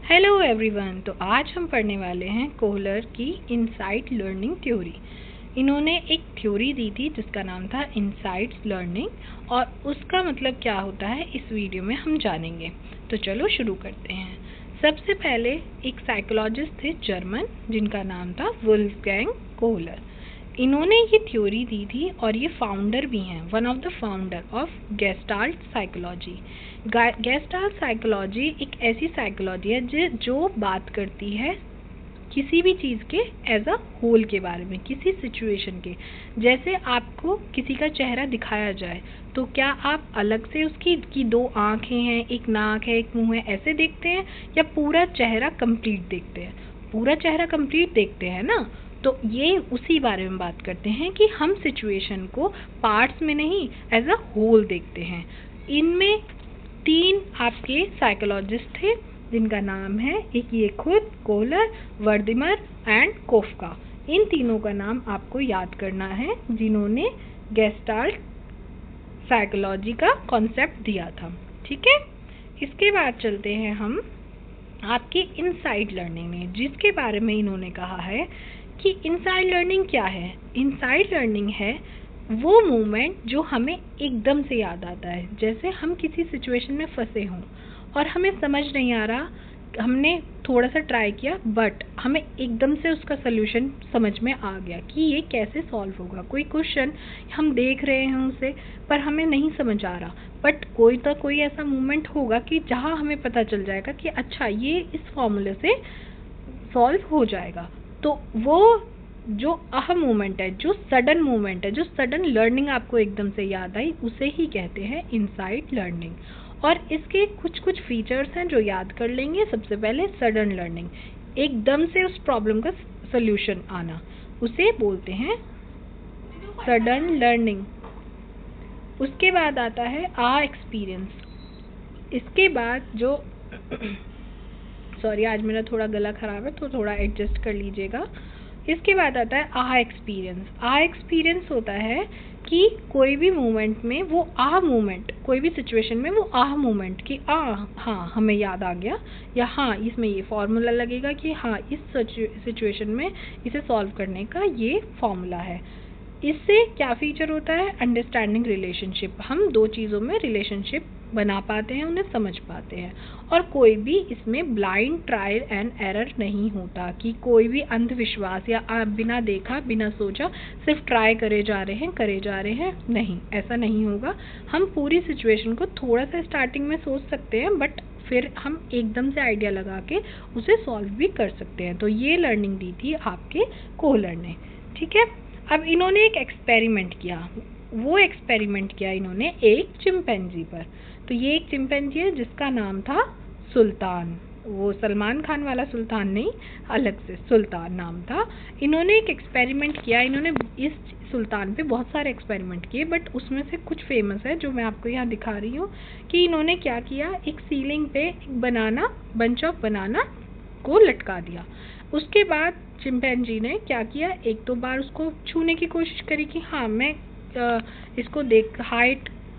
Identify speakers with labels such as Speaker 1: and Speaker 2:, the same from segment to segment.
Speaker 1: Hello everyone. तो आज हम पढ़ने वाले हैं कोहलर की इनसाइट लर्निंग थ्योरी। इन्होंने एक थ्योरी दी थी जिसका नाम था इनसाइट्स लर्निंग, और उसका मतलब क्या होता है इस वीडियो में हम जानेंगे। तो चलो शुरू करते हैं। सबसे पहले एक साइकोलॉजिस्ट थे जर्मन जिनका नाम था वुल्फगैंग कोहलर। इन्होंने ये थ्योरी दी थी और ये फाउंडर भी हैं, one of the founder of gestalt psychology. Gestalt psychology एक ऐसी साइकोलॉजी है जो बात करती है किसी भी चीज़ के एज अ होल के बारे में, किसी सिचुएशन के। जैसे आपको किसी का चेहरा दिखाया जाए तो क्या आप अलग से उसकी दो आँखें हैं, एक नाक है, एक मुंह है, ऐसे देखते हैं, या पूरा चेहरा कंप्लीट देखते हैं? पूरा चेहरा कंप्लीट देखते हैं ना। तो ये उसी बारे में बात करते हैं कि हम सिचुएशन को पार्ट्स में नहीं एज अ होल देखते हैं। इनमें 3 आपके साइकोलॉजिस्ट थे जिनका नाम है, एक ये खुद कोहलर, वर्दिमर एंड कोफका। इन तीनों का नाम आपको याद करना है जिन्होंने गेस्टाल्ट साइकोलॉजी का कॉन्सेप्ट दिया था। ठीक है, इसके बाद चलते हैं हम आपकी इनसाइड लर्निंग में, जिसके बारे में इन्होंने कहा है कि इनसाइड लर्निंग क्या है। इनसाइड लर्निंग है वो मूवमेंट जो हमें एकदम से याद आता है। जैसे हम किसी सिचुएशन में फंसे हों और हमें समझ नहीं आ रहा, हमने थोड़ा सा ट्राई किया बट हमें एकदम से उसका सल्यूशन समझ में आ गया कि ये कैसे सॉल्व होगा। कोई क्वेश्चन हम देख रहे हैं उसे पर हमें नहीं समझ आ रहा, बट कोई ऐसा मूवमेंट होगा कि जहाँ हमें पता चल जाएगा कि अच्छा ये इस फॉर्मूले से सॉल्व हो जाएगा। तो वो जो अहम मूवमेंट है, जो सडन मूवमेंट है, जो सडन लर्निंग आपको एकदम से याद आई, उसे ही कहते हैं इनसाइड लर्निंग। और इसके कुछ फीचर्स हैं जो याद कर लेंगे। सबसे पहले सडन लर्निंग, एकदम से उस प्रॉब्लम का सल्यूशन आना, उसे बोलते हैं सडन लर्निंग। उसके बाद आता है आ एक्सपीरियंस। इसके बाद जो सॉरी आज मेरा थोड़ा गला खराब है तो थोड़ा एडजस्ट कर लीजिएगा। इसके बाद आता है आह एक्सपीरियंस। आह एक्सपीरियंस होता है कि कोई भी मूवमेंट में वो आह मूवमेंट, कोई भी सिचुएशन में वो आह मूवमेंट कि हाँ हमें याद आ गया, या हाँ इसमें ये फॉर्मूला लगेगा कि हाँ इस सिचुएशन में इसे सॉल्व करने का ये फॉर्मूला है। इससे क्या फीचर होता है? Understanding relationship. हम दो चीज़ों में रिलेशनशिप बना पाते हैं, उन्हें समझ पाते हैं। और कोई भी इसमें ब्लाइंड ट्रायल एंड एरर नहीं होता कि कोई भी अंधविश्वास या बिना देखा बिना सोचा सिर्फ ट्राई करे जा रहे हैं, नहीं, ऐसा नहीं होगा। हम पूरी सिचुएशन को थोड़ा सा स्टार्टिंग में सोच सकते हैं बट फिर हम एकदम से आइडिया लगा के उसे सॉल्व भी कर सकते हैं। तो ये लर्निंग दी थी आपके कोहलर ने। ठीक है, अब इन्होंने एक एक्सपेरिमेंट किया। वो एक्सपेरिमेंट किया इन्होंने एक चिंपैंजी पर। तो ये एक चिंपैंजी है जिसका नाम था सुल्तान। वो सलमान खान वाला सुल्तान नहीं, अलग से सुल्तान नाम था। इन्होंने एक एक्सपेरिमेंट किया। इन्होंने इस सुल्तान पे बहुत सारे एक्सपेरिमेंट किए बट उसमें से कुछ फेमस है जो मैं आपको यहाँ दिखा रही हूँ। कि इन्होंने क्या किया, एक सीलिंग पे एक बंच ऑफ बनाना को लटका दिया। उसके बाद चिंपैंजी ने क्या किया, एक दो बार उसको छूने की कोशिश करी कि हाँ मैं इसको देख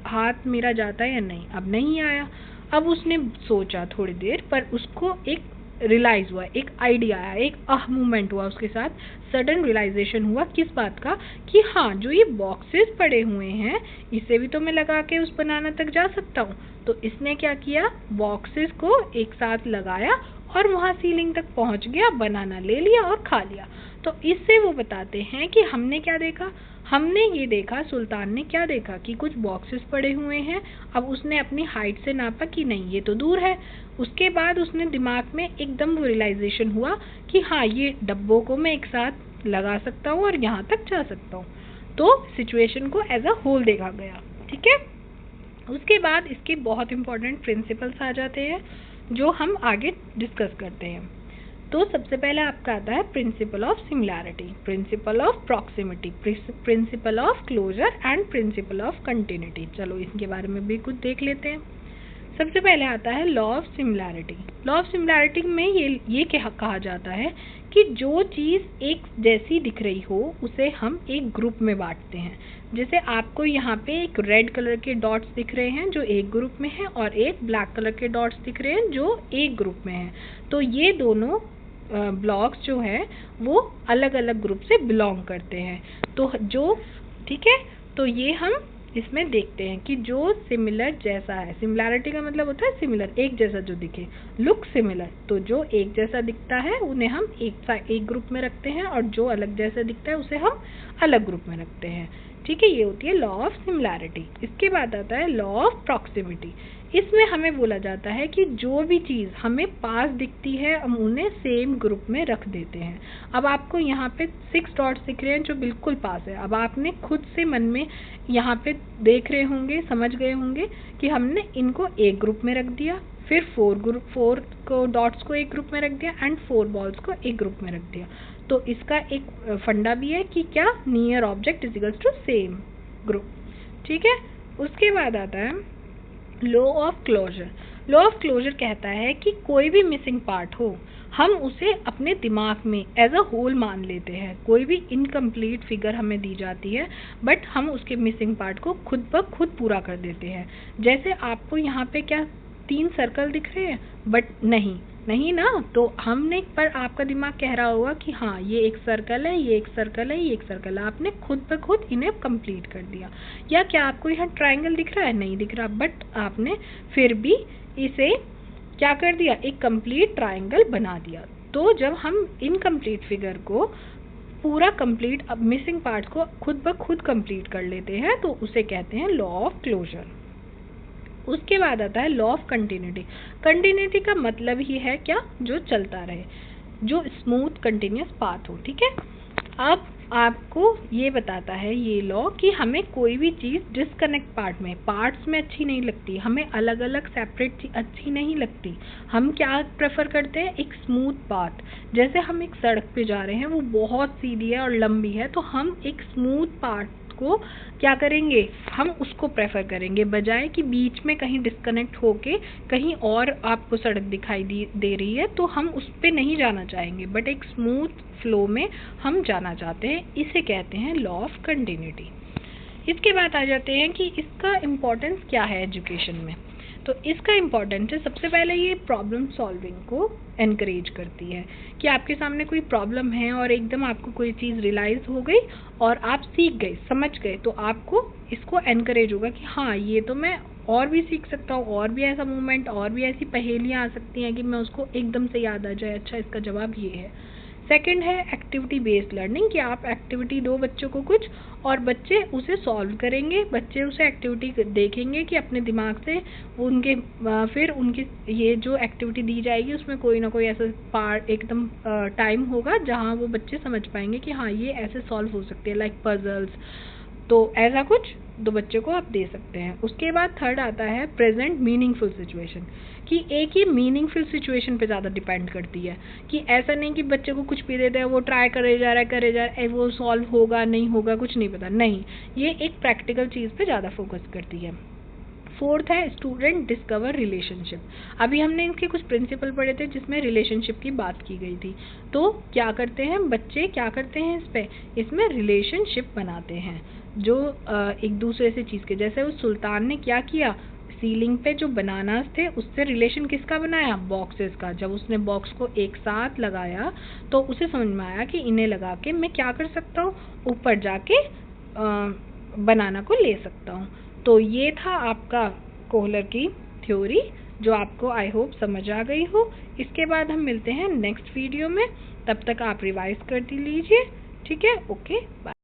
Speaker 1: हाथ मेरा जाता है या नहीं। अब नहीं आया। अब उसने सोचा थोड़ी देर, पर उसको एक रियलाइज हुआ, एक आइडिया आया, एक मूवमेंट हुआ उसके साथ। सडन रियलाइजेशन हुआ किस बात का, कि हाँ जो ये बॉक्सेस पड़े हुए हैं इसे भी तो मैं लगा के उस बनाना तक जा सकता हूँ। तो इसने क्या किया, बॉक्सेस को एक साथ लगाया और वहाँ सीलिंग तक पहुँच गया, बनाना ले लिया और खा लिया। तो इससे वो बताते हैं कि हमने क्या देखा, हमने ये देखा, सुल्तान ने क्या देखा कि कुछ बॉक्सेस पड़े हुए हैं। अब उसने अपनी हाइट से नापा कि नहीं ये तो दूर है। उसके बाद उसने दिमाग में एकदम रियलाइजेशन हुआ कि हाँ ये डब्बों को मैं एक साथ लगा सकता हूँ और यहाँ तक जा सकता हूँ। तो सिचुएशन को एज अ होल देखा गया। ठीक है, उसके बाद इसके बहुत इंपॉर्टेंट प्रिंसिपल्स आ जाते हैं जो हम आगे डिस्कस करते हैं। तो सबसे पहले आपका आता है principle of similarity, principle of proximity, principle of closer and principle of continuity. चलो इनके बारे में भी कुछ देख लेते हैं। सबसे पहले आता है law of similarity. Law of similarity में ये कहा जाता है कि जो चीज़ एक जैसी दिख रही हो उसे हम एक ग्रुप में बांटते हैं। जैसे आपको यहाँ पे एक रेड कलर के डॉट्स दिख रहे हैं जो एक ग्रुप में है, और एक ब्लैक कलर के डॉट्स दिख रहे हैं जो एक ग्रुप में है। तो ये दोनों ब्लॉक्स जो है वो अलग अलग ग्रुप से बिलोंग करते हैं। तो जो ठीक है, तो ये हम इसमें देखते हैं कि जो सिमिलर जैसा है, सिमिलैरिटी का मतलब होता है सिमिलर, एक जैसा जो दिखे, लुक सिमिलर, तो जो एक जैसा दिखता है उन्हें हम एक ग्रुप में रखते हैं, और जो अलग जैसा दिखता है उसे हम अलग ग्रुप में रखते हैं। ठीक है, ये होती है लॉ ऑफ सिमिलैरिटी। इसके बाद आता है लॉ ऑफ प्रॉक्सिमिटी। इसमें हमें बोला जाता है कि जो भी चीज़ हमें पास दिखती है हम उन्हें सेम ग्रुप में रख देते हैं। अब आपको यहाँ पे 6 डॉट्स दिख रहे हैं जो बिल्कुल पास है। अब आपने खुद से मन में यहाँ पे देख रहे होंगे, समझ गए होंगे कि हमने इनको एक ग्रुप में रख दिया, फिर 4 को डॉट्स को एक ग्रुप में रख दिया, एंड 4 बॉल्स को एक ग्रुप में रख दिया। तो इसका एक फंडा भी है कि क्या, near object is equals to same group. ठीक है, उसके बाद आता है law of closure. Law of closure कहता है कि कोई भी मिसिंग पार्ट हो हम उसे अपने दिमाग में एज अ होल मान लेते हैं। कोई भी इनकम्प्लीट फिगर हमें दी जाती है बट हम उसके मिसिंग पार्ट को खुद ब खुद पूरा कर देते हैं। जैसे आपको यहाँ पे क्या 3 सर्कल दिख रहे हैं, बट नहीं ना, तो हमने पर आपका दिमाग कह रहा होगा कि हाँ ये एक सर्कल है, ये एक सर्कल है, ये एक सर्कल है। आपने खुद ब खुद इन्हें कंप्लीट कर दिया। या क्या आपको यहाँ ट्रायंगल दिख रहा है, नहीं दिख रहा, बट आपने फिर भी इसे क्या कर दिया, एक कंप्लीट ट्रायंगल बना दिया। तो जब हम इनकम्प्लीट फिगर को पूरा कंप्लीट, अब मिसिंग पार्ट को खुद ब खुद कंप्लीट कर लेते हैं, तो उसे कहते हैं लॉ ऑफ क्लोजर। उसके बाद आता है लॉ ऑफ कंटिन्यूटी। कंटिन्यूटी का मतलब ही है क्या, जो चलता रहे, जो स्मूथ कंटिन्यूस पाथ हो। ठीक है, अब आपको ये बताता है ये लॉ कि हमें कोई भी चीज़ डिस्कनेक्ट पार्ट्स में अच्छी नहीं लगती, हमें अलग अलग सेपरेट चीज अच्छी नहीं लगती। हम क्या प्रेफर करते हैं, एक स्मूथ पाथ। जैसे हम एक सड़क पे जा रहे हैं, वो बहुत सीधी है और लंबी है, तो हम एक स्मूथ पाथ को क्या करेंगे, हम उसको प्रेफर करेंगे, बजाय कि बीच में कहीं डिस्कनेक्ट होके कहीं और आपको सड़क दिखाई दे रही है तो हम उस पे नहीं जाना चाहेंगे, बट एक स्मूथ फ्लो में हम जाना चाहते हैं। इसे कहते हैं लॉ ऑफ कंटिन्यूटी। इसके बाद आ जाते हैं कि इसका इम्पोर्टेंस क्या है एजुकेशन में। तो इसका इम्पोर्टेंस है, सबसे पहले ये प्रॉब्लम सॉल्विंग को एनकरेज करती है कि आपके सामने कोई प्रॉब्लम है और एकदम आपको कोई चीज़ रियलाइज़ हो गई और आप सीख गए, समझ गए, तो आपको इसको एनकरेज होगा कि हाँ ये तो मैं और भी सीख सकता हूँ, और भी ऐसा मूवमेंट, और भी ऐसी पहेलियाँ आ सकती हैं कि मैं उसको एकदम से याद आ जाए, अच्छा इसका जवाब ये है। सेकंड है एक्टिविटी बेस्ड लर्निंग, कि आप एक्टिविटी दो बच्चों को कुछ और बच्चे उसे सॉल्व करेंगे, बच्चे उसे एक्टिविटी देखेंगे कि अपने दिमाग से उनके फिर उनकी ये जो एक्टिविटी दी जाएगी उसमें कोई ना कोई ऐसा पार्ट एकदम टाइम होगा जहाँ वो बच्चे समझ पाएंगे कि हाँ ये ऐसे सॉल्व हो सकती है, लाइक पजल्स। तो ऐसा कुछ दो बच्चे को आप दे सकते हैं। उसके बाद थर्ड आता है प्रेजेंट मीनिंगफुल सिचुएशन, कि एक ही मीनिंगफुल सिचुएशन पे ज़्यादा डिपेंड करती है, कि ऐसा नहीं कि बच्चे को कुछ भी देते हैं वो ट्राई करे जा रहा है वो सॉल्व होगा नहीं होगा कुछ नहीं पता, नहीं, ये एक प्रैक्टिकल चीज़ पे ज़्यादा फोकस करती है। फोर्थ है स्टूडेंट डिस्कवर रिलेशनशिप। अभी हमने इनके कुछ प्रिंसिपल पढ़े थे जिसमें रिलेशनशिप की बात की गई थी। तो क्या करते हैं बच्चे, क्या करते हैं इसमें रिलेशनशिप बनाते हैं जो एक दूसरे से चीज़ के, जैसे उस सुल्तान ने क्या किया, सीलिंग पे जो बनानास थे उससे रिलेशन किसका बनाया, बॉक्सेस का। जब उसने बॉक्स को एक साथ लगाया तो उसे समझ में आया कि इन्हें लगा के मैं क्या कर सकता हूँ, ऊपर जाके बनाना को ले सकता हूँ। तो ये था आपका कोहलर की थ्योरी, जो आपको आई होप समझ आ गई हो। इसके बाद हम मिलते हैं नेक्स्ट वीडियो में, तब तक आप रिवाइज कर लीजिए। ठीक है, ओके, बाय।